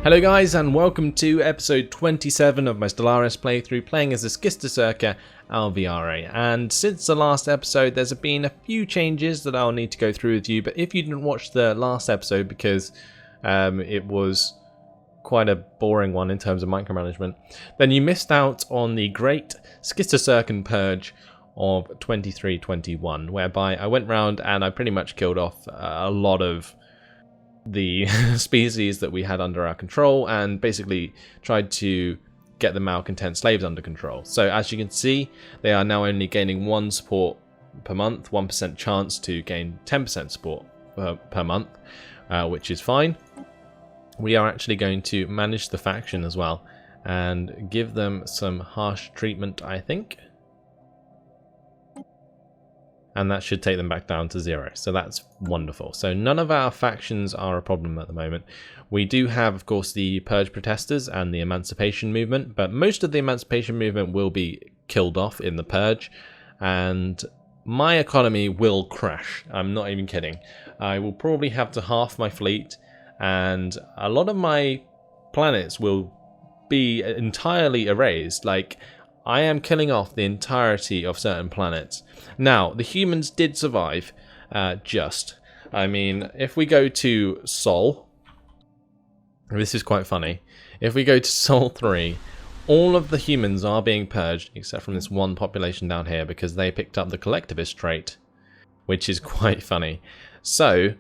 Hello guys, and welcome to episode 27 of my Stellaris playthrough, playing as the Schistocerca Alveare. And since the last episode there's been a few changes that I'll need to go through with you, but if you didn't watch the last episode because it was quite a boring one in terms of micromanagement, then you missed out on the great Schistocercan purge of 23-21, whereby I went round and I pretty much killed off a lot of the species that we had under our control and basically tried to get the malcontent slaves under control. So as you can see, they are now only gaining 1 support per month, 1% chance to gain 10% support per month, which is fine. We are actually going to manage the faction as well and give them some harsh treatment, I think. And that should take them back down to 0. So that's wonderful. So none of our factions are a problem at the moment. We do have, of course, the purge protesters and the emancipation movement, but most of the emancipation movement will be killed off in the purge, and my economy will crash. I'm not even kidding. I will probably have to halve my fleet, and a lot of my planets will be entirely erased. Like, I am killing off the entirety of certain planets. Now, the humans did survive, I mean, if we go to Sol, this is quite funny. If we go to Sol 3, all of the humans are being purged, except from this one population down here, because they picked up the collectivist trait, which is quite funny. So,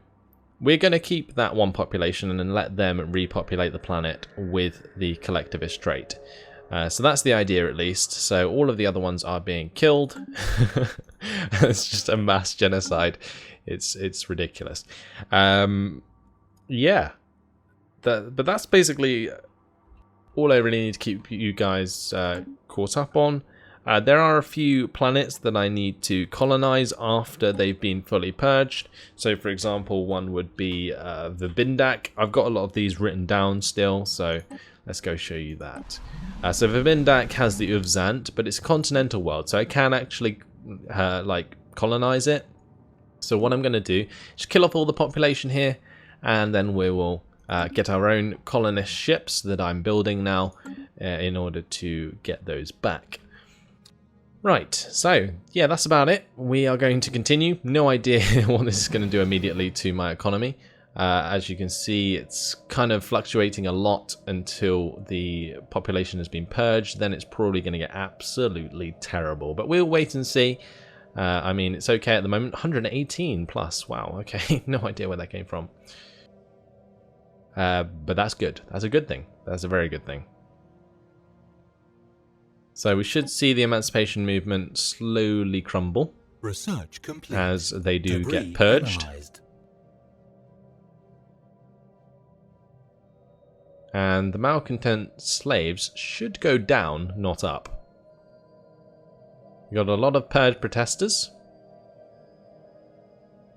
we're going to keep that one population and then let them repopulate the planet with the collectivist trait. So that's the idea, at least. So all of the other ones are being killed. It's just a mass genocide. It's ridiculous. Yeah, but that's basically all I really need to keep you guys caught up on. There are a few planets that I need to colonize after they've been fully purged. So, for example, one would be the Bindak. I've got a lot of these written down still, so let's go show you that. So Verbindak has the Uvzant, but it's a continental world, so I can actually like colonize it. So what I'm going to do is kill off all the population here, and then we will get our own colonist ships that I'm building now in order to get those back. Right, so yeah, that's about it. We are going to continue. No idea what this is going to do immediately to my economy. As you can see, it's kind of fluctuating a lot until the population has been purged. Then it's probably going to get absolutely terrible. But we'll wait and see. I mean, it's okay at the moment. 118 plus. Wow, okay. No idea where that came from. But that's good. That's a good thing. That's a very good thing. So we should see the emancipation movement slowly crumble. Research complete. As they do Debris get purged. analyzed. And the malcontent slaves should go down, not up. We got a lot of purge protesters,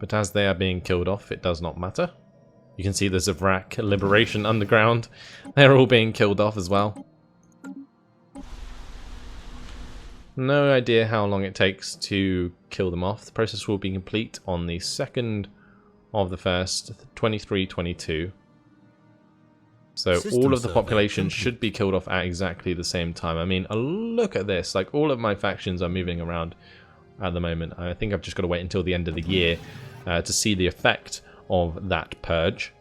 but as they are being killed off, it does not matter. You can see there's a Zavrak Liberation Underground. They're all being killed off as well. No idea how long it takes to kill them off. The process will be complete on the 2nd of the 1st, 23-22. So all of the population should be killed off at exactly the same time. I mean, look at this. Like, all of my factions are moving around at the moment. I think I've just got to wait until the end of the year to see the effect of that purge.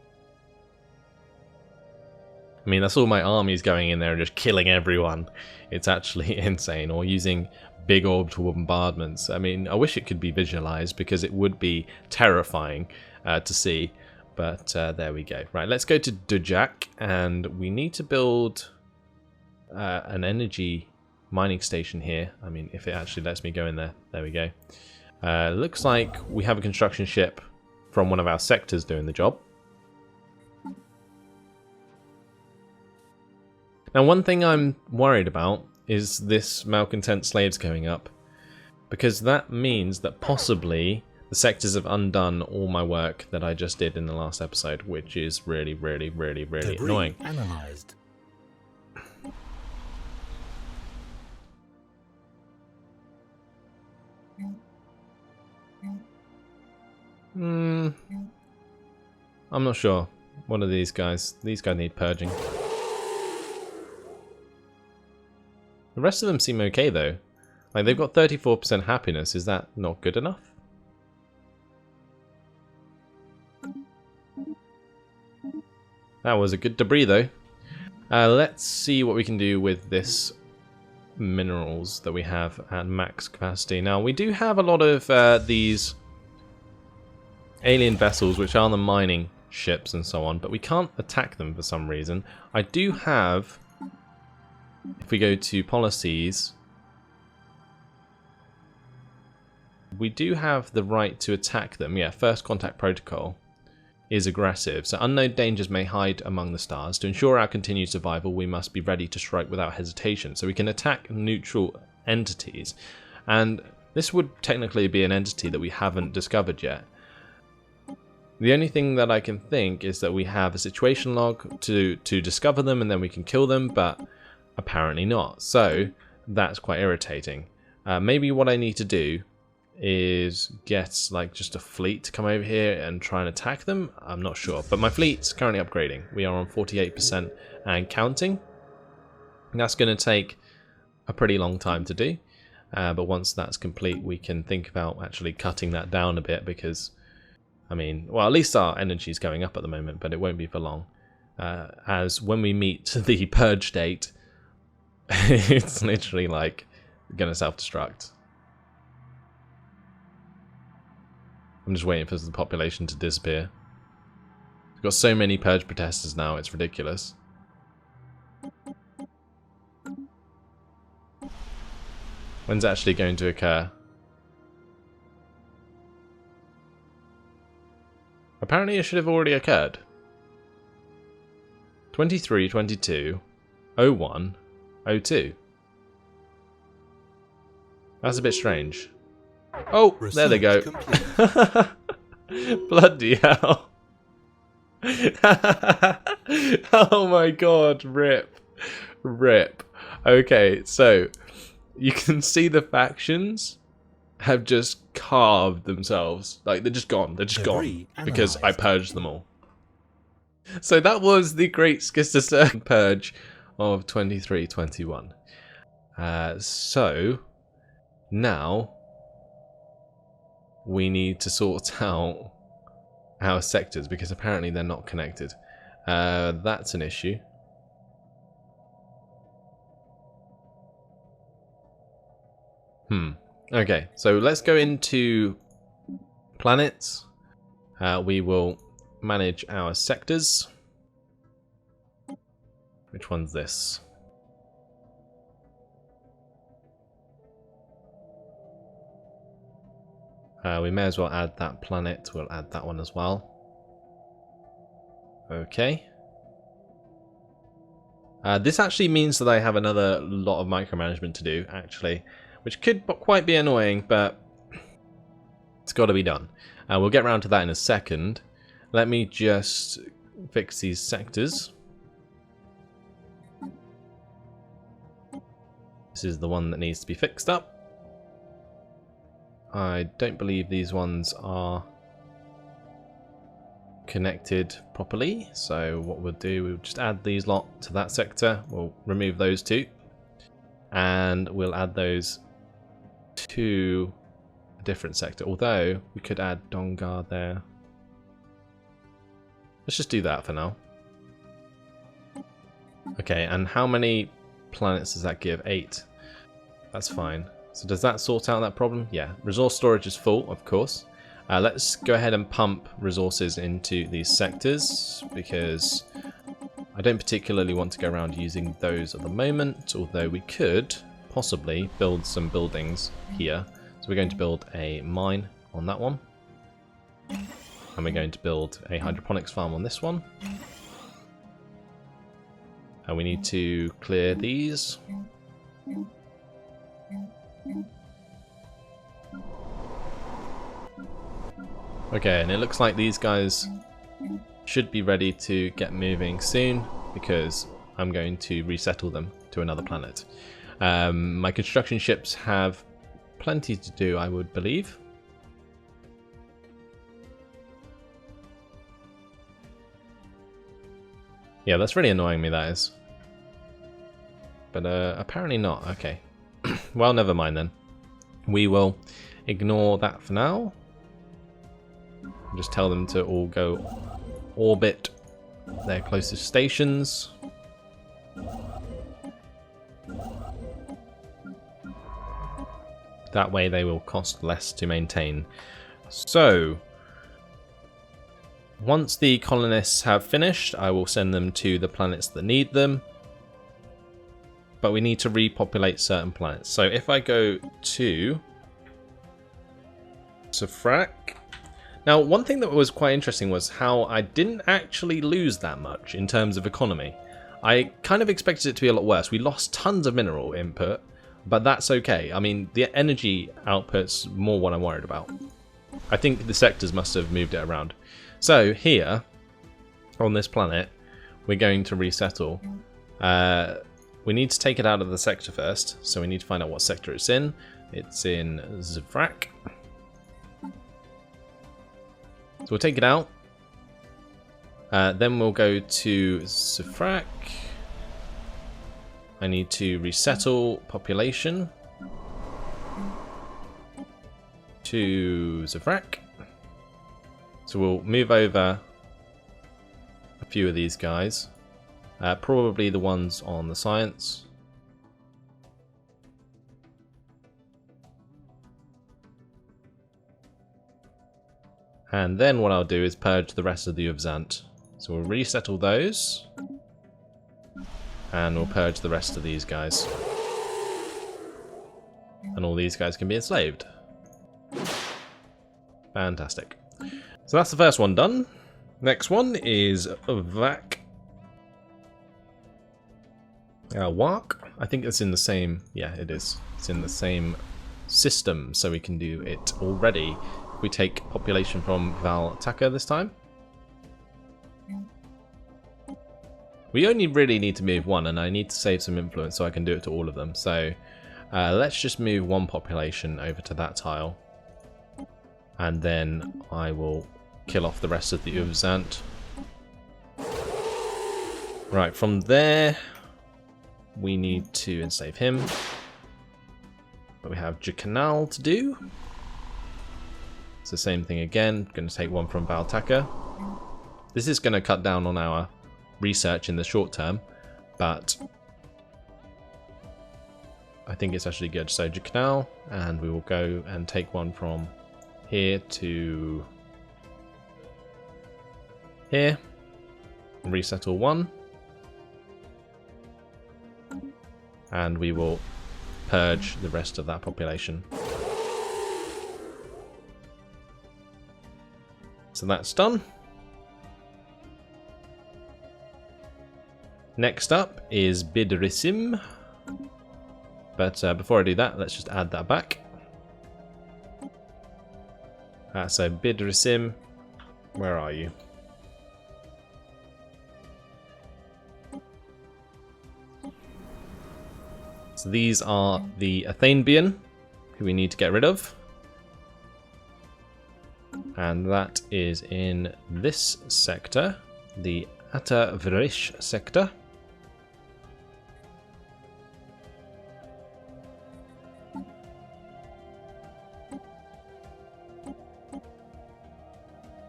I mean, that's all my armies going in there and just killing everyone. It's actually insane. Or using big orbital bombardments. I mean, I wish it could be visualized because it would be terrifying to see. But there we go. Right, let's go to Dujak, and we need to build an energy mining station here. I mean, if it actually lets me go in there. There we go. Looks like we have a construction ship from one of our sectors doing the job. Now, one thing I'm worried about is this malcontent slaves going up, because that means that possibly the sectors have undone all my work that I just did in the last episode, which is really, really, really, really annoying. Analyzed. I'm not sure. What are these guys? These guys need purging. The rest of them seem okay though. Like they've got 34% happiness. Is that not good enough? That was a good debris though. Let's see what we can do with this minerals that we have at max capacity. Now we do have a lot of these alien vessels which are the mining ships and so on, but we can't attack them for some reason. I do have, if we go to policies, we do have the right to attack them. Yeah, first contact protocol is aggressive. So unknown dangers may hide among the stars. To ensure our continued survival, we must be ready to strike without hesitation. So we can attack neutral entities. And this would technically be an entity that we haven't discovered yet. The only thing that I can think is that we have a situation log to discover them and then we can kill them, but apparently not. So that's quite irritating. Maybe what I need to do is get like just a fleet to come over here and try and attack them. I'm not sure, but my fleet's currently upgrading. We are on 48% and counting. And that's going to take a pretty long time to do, but once that's complete we can think about actually cutting that down a bit, because I mean, well, at least our energy is going up at the moment, but it won't be for long, as when we meet the purge date it's literally like gonna self-destruct. I'm just waiting for the population to disappear. We've got so many purge protesters now, it's ridiculous. When's it actually going to occur? Apparently it should have already occurred. 23, 22, 01, 02. That's a bit strange. Oh, there they go. Bloody hell. Oh my god, rip. Rip. Okay, so you can see the factions have just carved themselves. Like, they're just gone. They're just gone. Because I purged them all. So that was the Great Schistocerca Purge of 23-21. So now we need to sort out our sectors, because apparently they're not connected. That's an issue. Okay, so let's go into planets. We will manage our sectors. Which one's this? We may as well add that planet. We'll add that one as well. Okay. This actually means that I have another lot of micromanagement to do, actually, which could quite be annoying, but it's got to be done. We'll get around to that in a second. Let me just fix these sectors. This is the one that needs to be fixed up. I don't believe these ones are connected properly, so what we'll do, we'll just add these lot to that sector. We'll remove those two, and we'll add those to a different sector, although we could add Dongar there. Let's just do that for now. Okay, and how many planets does that give? 8. That's fine. So does that sort out that problem? Yeah. Resource storage is full, of course. Let's go ahead and pump resources into these sectors, because I don't particularly want to go around using those at the moment, although we could possibly build some buildings here. So we're going to build a mine on that one. And we're going to build a hydroponics farm on this one. And we need to clear these. Okay, and it looks like these guys should be ready to get moving soon, because I'm going to resettle them to another planet. My construction ships have plenty to do, I would believe. Yeah, that's really annoying me, that is. But apparently not. Okay. Well, never mind then. We will ignore that for now. Just tell them to all go orbit their closest stations. That way they will cost less to maintain. So, once the colonists have finished, I will send them to the planets that need them. But we need to repopulate certain planets. So if I go to Schistocerca. Now, one thing that was quite interesting was how I didn't actually lose that much in terms of economy. I kind of expected it to be a lot worse. We lost tons of mineral input, but that's okay. I mean, the energy output's more what I'm worried about. I think the sectors must have moved it around. So here, on this planet, we're going to resettle. We need to take it out of the sector first, so we need to find out what sector it's in. It's in Zvrak. So we'll take it out. Then we'll go to Zvrak. I need to resettle population to Zvrak. So we'll move over a few of these guys. Probably the ones on the science. And then what I'll do is purge the rest of the Uvzant. So we'll resettle those. And we'll purge the rest of these guys. And all these guys can be enslaved. Fantastic. So that's the first one done. Next one is Vac. Walk. I think it's in the same... Yeah, it is. It's in the same system, so we can do it already. We take population from Valtaka this time. We only really need to move one, and I need to save some influence so I can do it to all of them. So let's just move one population over to that tile. And then I will kill off the rest of the Uvzant. Right, from there, we need to enslave him. But we have Jacanal to do. It's the same thing again. Going to take one from Valtaka. This is going to cut down on our research in the short term, but I think it's actually good. So Jacanal, and we will go and take one from here to here. Resettle one. And we will purge the rest of that population. So that's done. Next up is Bidrisim. But before I do that, let's just add that back. So Bidrisim, where are you? So these are the Athanbian, who we need to get rid of. And that is in this sector, the Atavrish sector.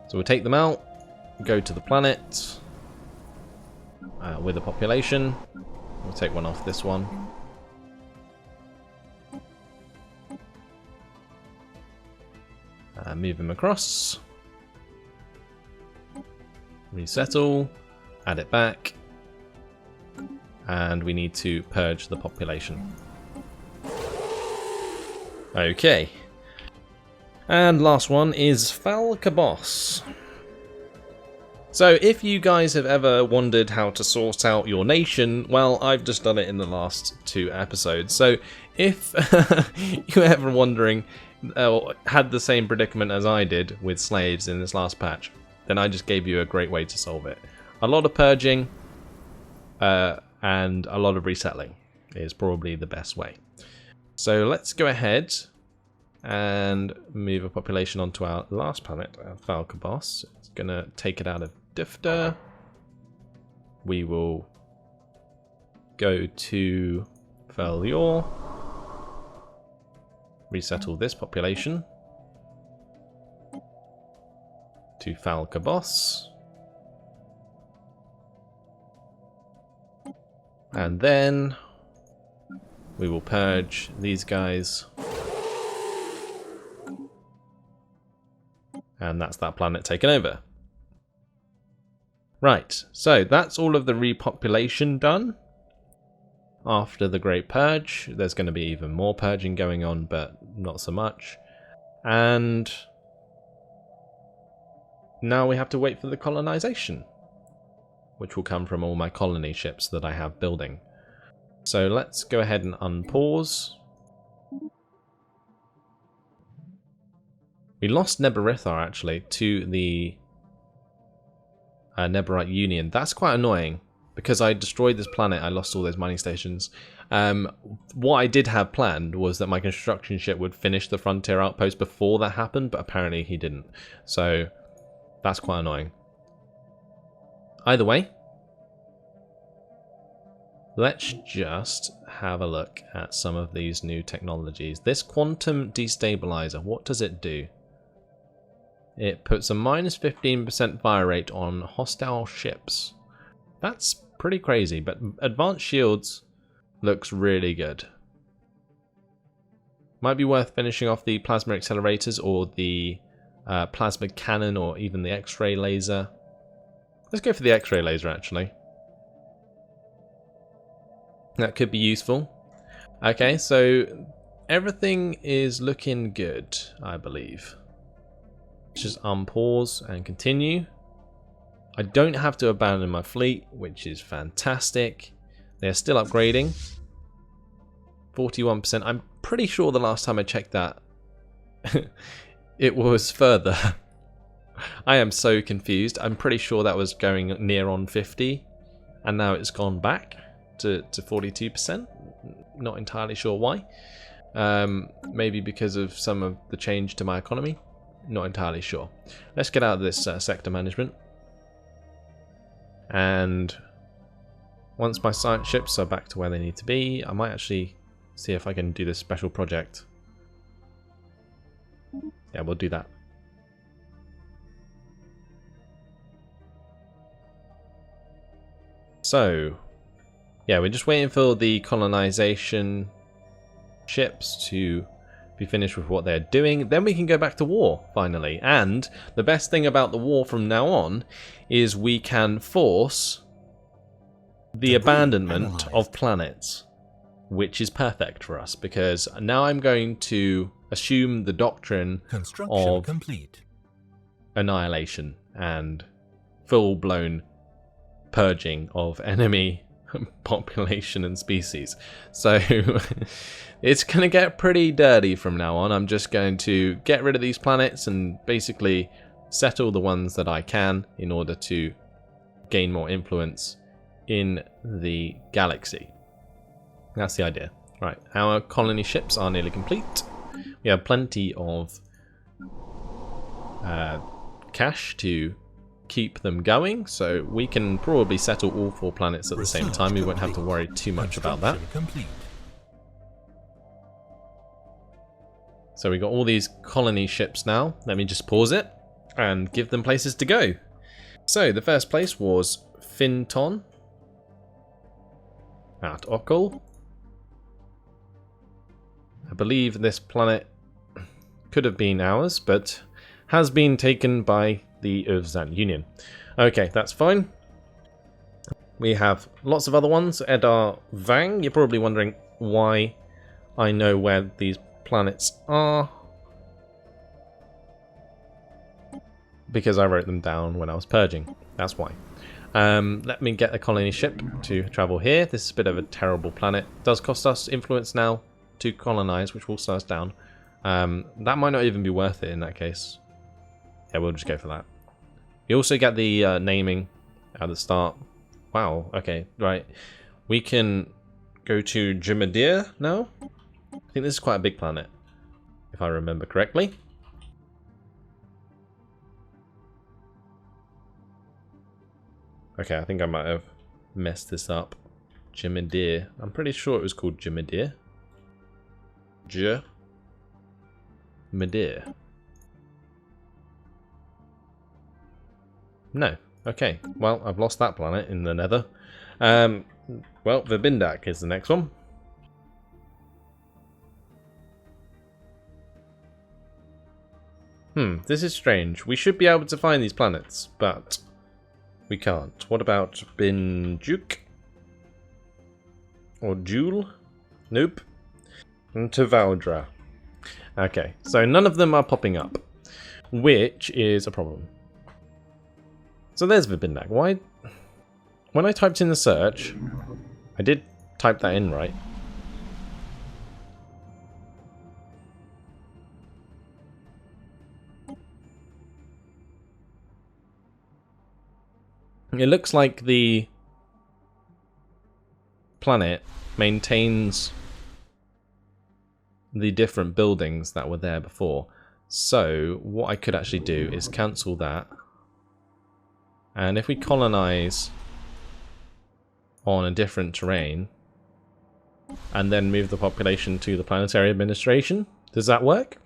So we'll take them out, go to the planet with a population. We'll take one off this one. Move him across. Resettle. Add it back. And we need to purge the population. Okay. And last one is Falcabos. So if you guys have ever wondered how to sort out your nation, well, I've just done it in the last 2 episodes. So if you're ever wondering, had the same predicament as I did with slaves in this last patch, then I just gave you a great way to solve it. A lot of purging and a lot of resettling is probably the best way. So let's go ahead and move a population onto our last planet, Falcabos. It's going to take it out of Difter. we will go to Valure, resettle this population to Falcabos, and then we will purge these guys, and that's that planet taken over. Right, so that's all of the repopulation done. After the Great Purge, there's going to be even more purging going on, but not so much. And now we have to wait for the colonization, which will come from all my colony ships that I have building. So let's go ahead and unpause. We lost Neberithar actually to the Neberite Union. That's quite annoying because I destroyed this planet. I lost all those mining stations. What I did have planned was that my construction ship would finish the frontier outpost before that happened, but apparently he didn't. So that's quite annoying. Either way, let's just have a look at some of these new technologies. This quantum destabilizer, what does it do? It puts a minus 15% fire rate on hostile ships. That's pretty crazy, but advanced shields looks really good. Might be worth finishing off the plasma accelerators or the plasma cannon or even the X-ray laser. Let's go for the X-ray laser actually. That could be useful. Okay, so everything is looking good, I believe. Let's just unpause and continue. I don't have to abandon my fleet, which is fantastic. They're still upgrading. 41%. I'm pretty sure the last time I checked that it was further. I am so confused. I'm pretty sure that was going near on 50 and now it's gone back to 42%. Not entirely sure why. Maybe because of some of the change to my economy. Not entirely sure. Let's get out of this sector management. And once my science ships are back to where they need to be, I might actually see if I can do this special project. Yeah, we'll do that. So, yeah, we're just waiting for the colonization ships to be finished with what they're doing. Then we can go back to war, finally. And the best thing about the war from now on is we can force the abandonment of planets, which is perfect for us, because now I'm going to assume the doctrine of annihilation and full-blown purging of enemy population and species. So it's going to get pretty dirty from now on. I'm just going to get rid of these planets and basically settle the ones that I can in order to gain more influence in the galaxy. That's the idea. Right, our colony ships are nearly complete. We have plenty of cash to keep them going, so we can probably settle all 4 planets at the same time. We won't have to worry too much about that. So we got all these colony ships now. Let me just pause it and give them places to go. So the first place was Finton at Okul. I believe this planet could have been ours, but has been taken by the Urzan Union. Okay, that's fine. We have lots of other ones. Edar Vang. You're probably wondering why I know where these planets are. Because I wrote them down when I was purging. That's why. Let me get a colony ship to travel here. This is a bit of a terrible planet. It does cost us influence now to colonize, which will slow us down. That might not even be worth it in that case. Yeah, we'll just go for that. You also get the naming at the start. Wow, okay, right. We can go to Jumadir now. I think this is quite a big planet, if I remember correctly. Okay, I think I might have mess this up. Jimidir. I'm pretty sure it was called Jimidir. Jimidir. No. Okay. Well, I've lost that planet in the nether. Well, Verbindak is the next one. This is strange. We should be able to find these planets, but we can't. What about Binjuk? Or Jule? Nope. And Tavaldra. Okay, so none of them are popping up, which is a problem. So there's Verbindak. Why? When I typed in the search, I did type that in right. It looks like the planet maintains the different buildings that were there before. So what I could actually do is cancel that. And if we colonize on a different terrain and then move the population to the planetary administration, does that work?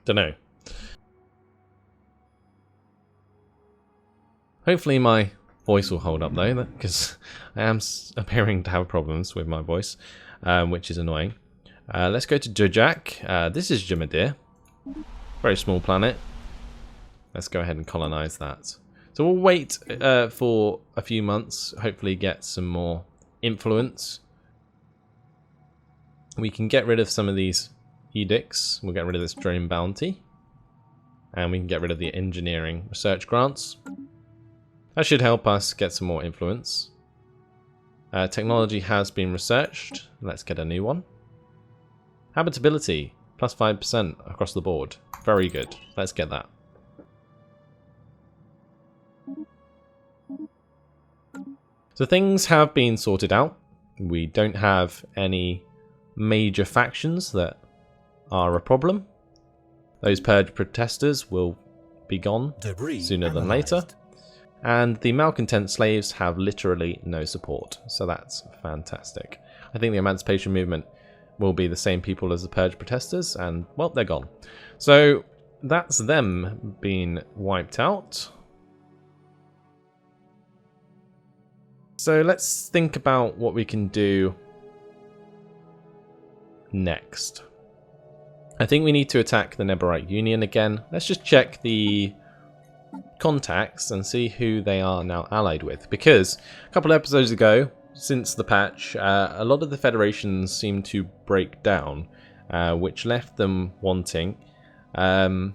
Don't know. Hopefully my voice will hold up though, because I am appearing to have problems with my voice, which is annoying. Let's go to Jojak. This is Jimidir. Very small planet. Let's go ahead and colonize that. So we'll wait for a few months, hopefully get some more influence. We can get rid of some of these edicts. We'll get rid of this drone bounty. And we can get rid of the engineering research grants. That should help us get some more influence. Technology has been researched. Let's get a new one. Habitability, plus 5% across the board. Very good. Let's get that. So things have been sorted out. We don't have any major factions that are a problem. Those purge protesters will be gone sooner than later. And the malcontent slaves have literally no support. So that's fantastic. I think the emancipation movement will be the same people as the purge protesters, and well, they're gone. So that's them being wiped out. So let's think about what we can do next. I think we need to attack the Neborite Union again. Let's just check the contacts and see who they are now allied with, because a couple of episodes ago, since the patch, a lot of the federations seemed to break down, which left them wanting, and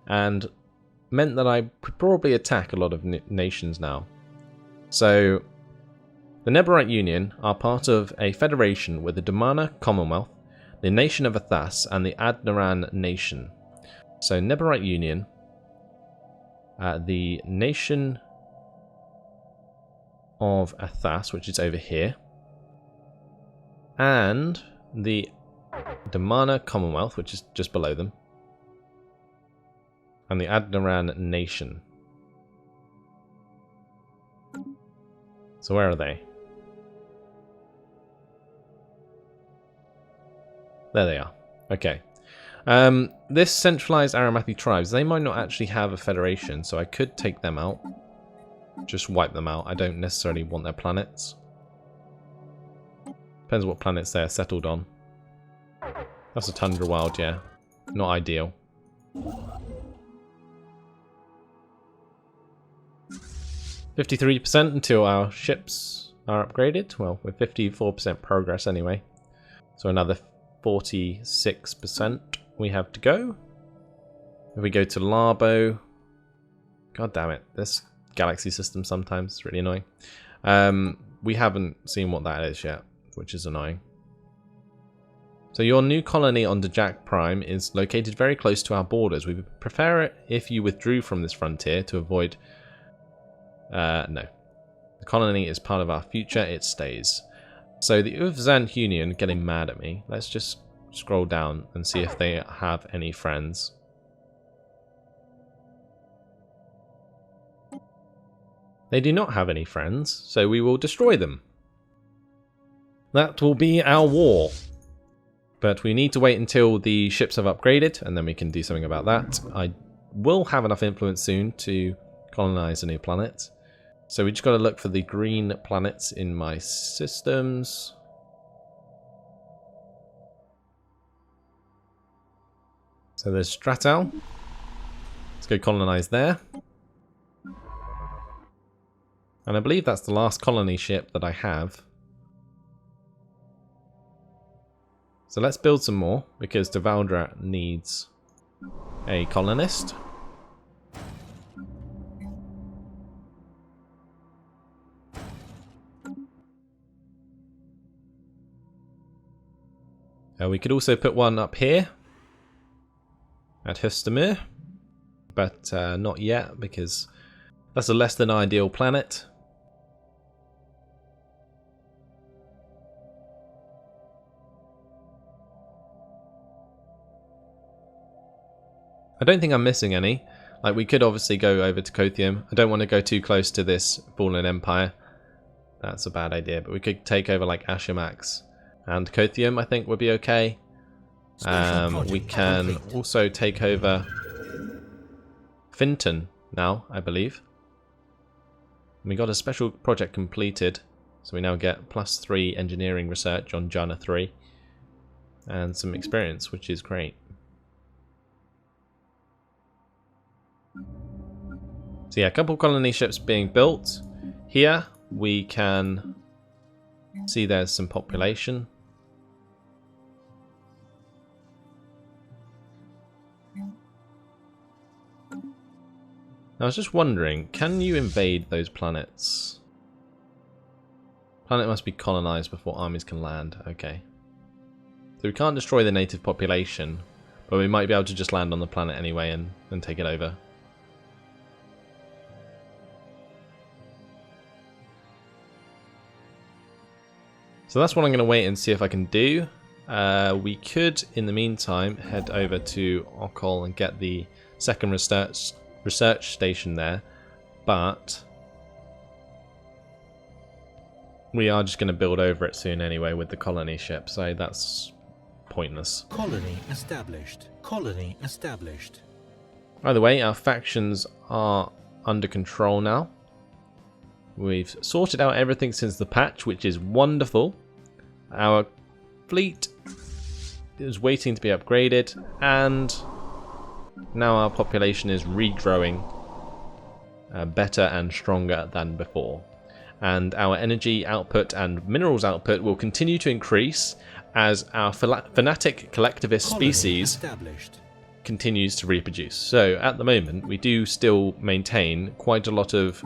meant that I could probably attack a lot of nations now. So the Neborite Union are part of a federation with the Damana Commonwealth, the Nation of Athas, and the Adnaran Nation. So Neborite Union, the Nation of Athas, which is over here, and the Damana Commonwealth, which is just below them, and the Adnaran Nation. So where are they? There they are. Okay. This centralized Aramathi tribes, they might not actually have a federation, so I could take them out. Just wipe them out. I don't necessarily want their planets. Depends what planets they're settled on. That's a tundra world, yeah. Not ideal. 53% until our ships are upgraded. Well, we're 54% progress anyway. So another 46% we have to go. If we go to Larbo, god damn it, this galaxy system sometimes is really annoying. We haven't seen what that is yet, which is annoying. So your new colony on Dejak Prime is located very close to our borders. We would prefer it if you withdrew from this frontier to avoid... no. The colony is part of our future, it stays. So the Uvzant Union getting mad at me. Let's just scroll down and see if they have any friends. They do not have any friends, so we will destroy them. That will be our war. But we need to wait until the ships have upgraded, and then we can do something about that. I will have enough influence soon to colonize a new planet. So we just got to look for the green planets in my systems. So there's Stratal. Let's go colonize there. And I believe that's the last colony ship that I have. So let's build some more, because Devaldra needs a colonist. We could also put one up here at Hustamir, but not yet, because that's a less than ideal planet. I don't think I'm missing any. Like, we could obviously go over to Kothium. I don't want to go too close to this fallen empire. That's a bad idea, but we could take over like Ashamax and Kothium, I think would be okay. We can also take over Finton now, I believe. We got a special project completed, so we now get +3 engineering research on Jana 3 and some experience, which is great. So yeah, a couple colony ships being built. Here we can see there's some population. I was just wondering, can you invade those planets? Planet must be colonized before armies can land. Okay. So we can't destroy the native population, but we might be able to just land on the planet anyway and take it over. So that's what I'm going to wait and see if I can do. We could, in the meantime, head over to Okol and get the second research station there, but we are just going to build over it soon anyway with the colony ship, so that's pointless. Colony established. Colony established. Either way, our factions are under control now. We've sorted out everything since the patch, which is wonderful. Our fleet is waiting to be upgraded, and now our population is regrowing better and stronger than before. And our energy output and minerals output will continue to increase as our fanatic collectivist species continues to reproduce. So at the moment, we do still maintain quite a lot of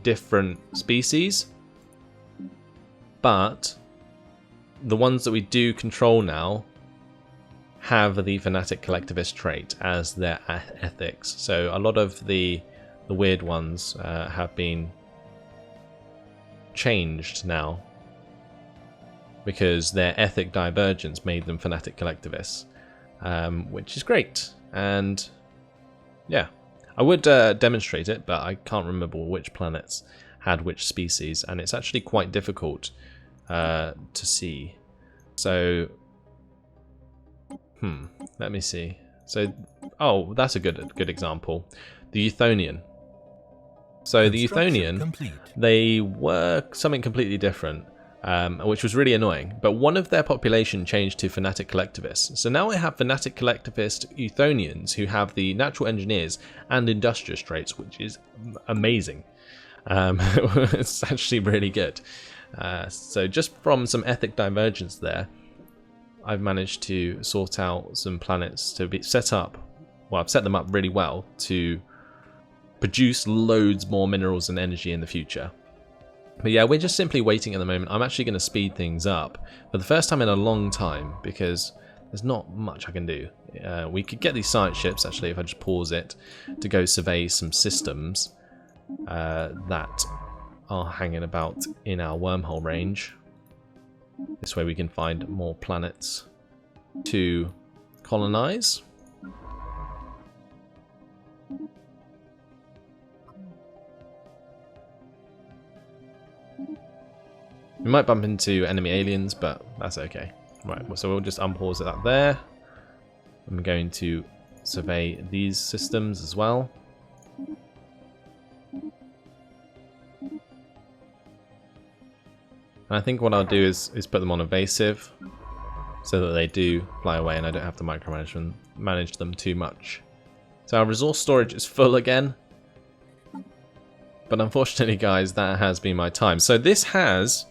different species, but the ones that we do control now have the fanatic collectivist trait as their ethics. So a lot of the weird ones have been changed now because their ethic divergence made them fanatic collectivists, which is great. And yeah, I would demonstrate it, but I can't remember which planets had which species, and it's actually quite difficult to see. So, let me see. So, oh, that's a good example. The Euthonian. So the Euthonian, they were something completely different, which was really annoying. But one of their population changed to fanatic collectivists. So now I have fanatic collectivist Euthonians who have the natural engineers and industrious traits, which is amazing. It's actually really good. So just from some ethic divergence there, I've managed to sort out some planets to be set up. Well, I've set them up really well to produce loads more minerals and energy in the future. But yeah, we're just simply waiting at the moment. I'm actually going to speed things up for the first time in a long time because there's not much I can do. We could get these science ships, actually, if I just pause it, to go survey some systems that are hanging about in our wormhole range. This way we can find more planets to colonize. We might bump into enemy aliens, but that's okay. Right, so we'll just unpause that there. I'm going to survey these systems as well. And I think what I'll do is put them on evasive, so that they do fly away and I don't have to manage them too much. So our resource storage is full again. But unfortunately, guys, that has been my time. So this has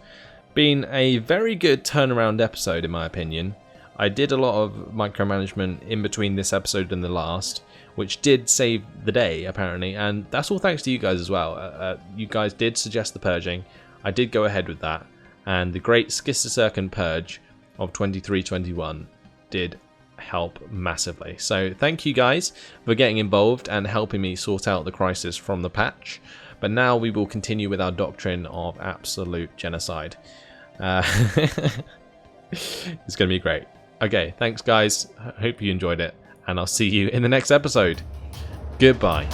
been a very good turnaround episode, in my opinion. I did a lot of micromanagement in between this episode and the last, which did save the day, apparently. And that's all thanks to you guys as well. You guys did suggest the purging. I did go ahead with that. And the great Schistocerca purge of 23-21 did help massively. So thank you guys for getting involved and helping me sort out the crisis from the patch. But now we will continue with our doctrine of absolute genocide. It's going to be great. Okay, thanks guys. Hope you enjoyed it. And I'll see you in the next episode. Goodbye.